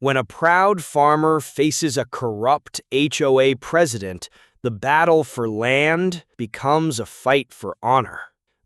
When a proud farmer faces a corrupt HOA president, the battle for land becomes a fight for honor.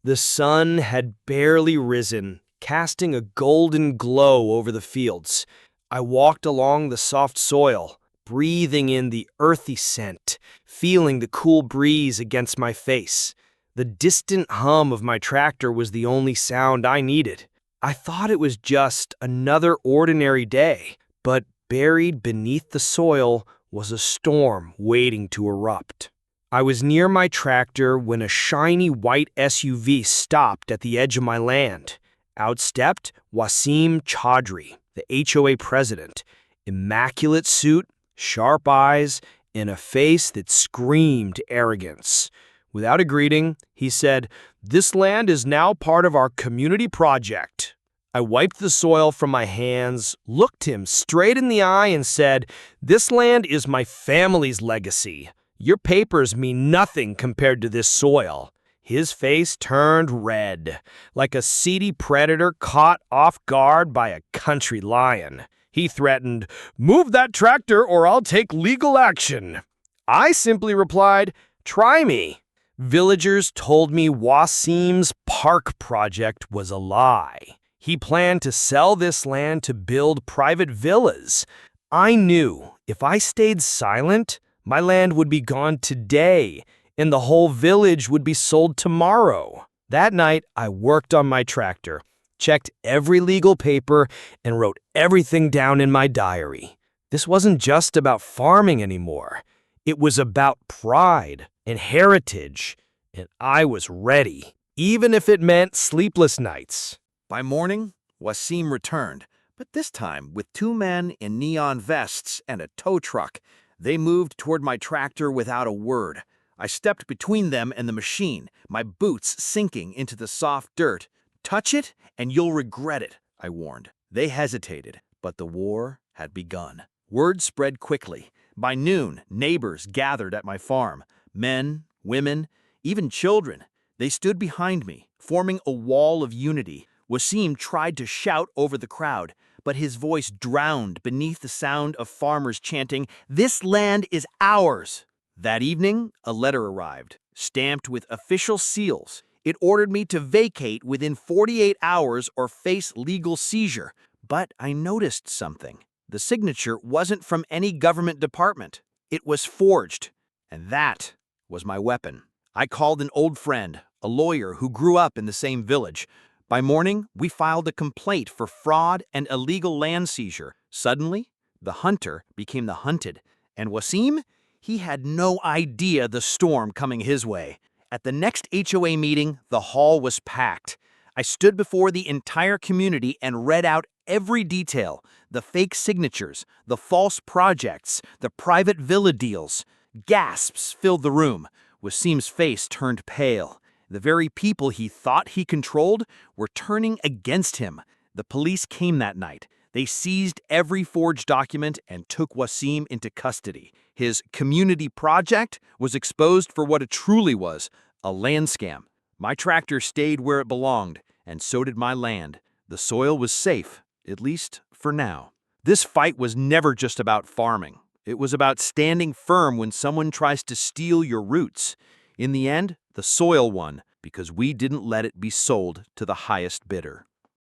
The sun had barely risen, casting a golden glow over the fields. I walked along the soft soil, breathing in the earthy scent, feeling the cool breeze against my face. The distant hum of my tractor was the only sound I needed. I thought it was just another ordinary day, but buried beneath the soil was a storm waiting to erupt. I was near my tractor when a shiny white SUV stopped at the edge of my land. Out stepped Wasim Chaudhry, the HOA president, immaculate suit, sharp eyes, and a face that screamed arrogance. Without a greeting, he said, "This land is now part of our community project." I wiped the soil from my hands, looked him straight in the eye, and said, "This land is my family's legacy. Your papers mean nothing compared to this soil." His face turned red, like a seedy predator caught off guard by a country lion. He threatened, "Move that tractor or I'll take legal action." I simply replied, "Try me." Villagers told me Wasim's park project was a lie. He planned to sell this land to build private villas. I knew if I stayed silent, my land would be gone today, and the whole village would be sold tomorrow. That night, I worked on my tractor, checked every legal paper, and wrote everything down in my diary. This wasn't just about farming anymore. It was about pride and heritage, and I was ready, even if it meant sleepless nights. By morning, Wasim returned, but this time with 2 men in neon vests and a tow truck. They moved toward my tractor without a word. I stepped between them and the machine, my boots sinking into the soft dirt. "Touch it, and you'll regret it," I warned. They hesitated, but the war had begun. Word spread quickly. By noon, neighbors gathered at my farm. Men, women, even children. They stood behind me, forming a wall of unity. Wasim tried to shout over the crowd, but his voice drowned beneath the sound of farmers chanting, "This land is ours!" That evening, a letter arrived, stamped with official seals. It ordered me to vacate within 48 hours or face legal seizure. But I noticed something. The signature wasn't from any government department. It was forged, and that was my weapon. I called an old friend, a lawyer who grew up in the same village. By morning, we filed a complaint for fraud and illegal land seizure. Suddenly, the hunter became the hunted, and Wasim, he had no idea the storm coming his way. At the next HOA meeting, the hall was packed. I stood before the entire community and read out every detail: the fake signatures, the false projects, the private villa deals. Gasps filled the room. Wasim's face turned pale. The very people he thought he controlled were turning against him. The police came that night. They seized every forged document and took Wasim into custody. His community project was exposed for what it truly was, a land scam. My tractor stayed where it belonged, and so did my land. The soil was safe, at least for now. This fight was never just about farming. It was about standing firm when someone tries to steal your roots. In the end, the soil won because we didn't let it be sold to the highest bidder.